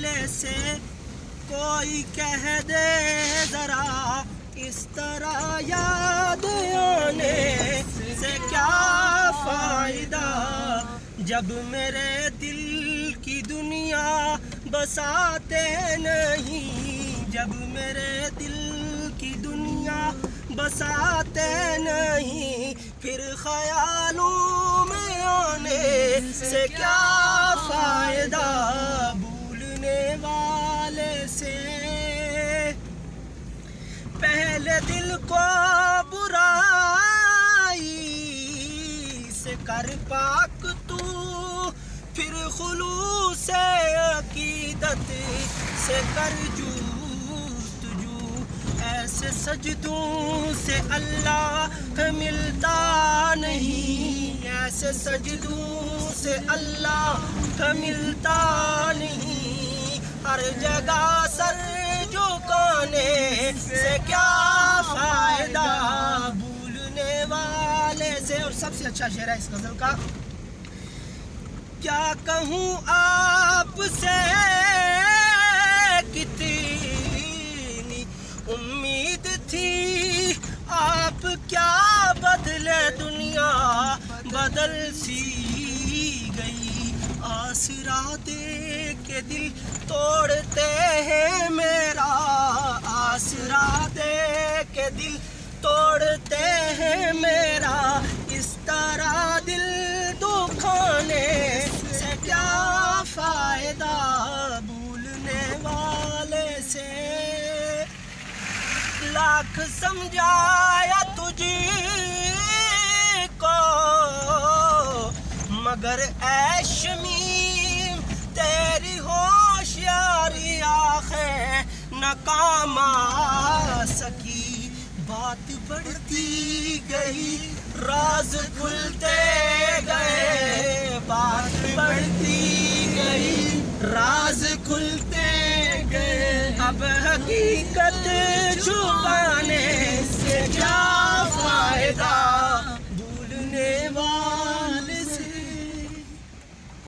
والے سے کوئی کہہ دے ذرا اس طرح یاد آنے سے کیا فائدہ، جب میرے دل کی دنیا بساتے نہیں، جب میرے دل کی دنیا بساتے نہیں، پھر خیالوں میں آنے سے کیا فائدہ، بھولنے والے سے پہلے دل کو برائی سے کر پاک تو، پھر خلوص عقیدت سے کر جستجو، ایسے سجدوں سے اللہ ملتا نہیں، ایسے سجدوں سے اللہ ملتا نہیں، ہر جگہ سر جھکانے سے کیا فائدہ، بھولنے والے سے۔ اور سب سے اچھا شعر ہے اس غزل کا، کیا کہوں آپ سے کتنی امید تھی، آپ کیا بدلے دنیا بدل سی گئی، آسرا دے کے دل توڑتے ہیں میرا، آسرا دے کے دل توڑتے ہیں میرا، اس طرح دل دکھانے سے کیا فائدہ، بھولنے والے سے لاکھ سمجھایا تجھ کو، مگر اے شمیم تیری ہوشیاری آنکھیں ناکام آ سکی، بات بڑھتی گئی راز کھلتے گئے، بات بڑھتی گئی راز کھلتے گئے، اب حقیقت چھپانے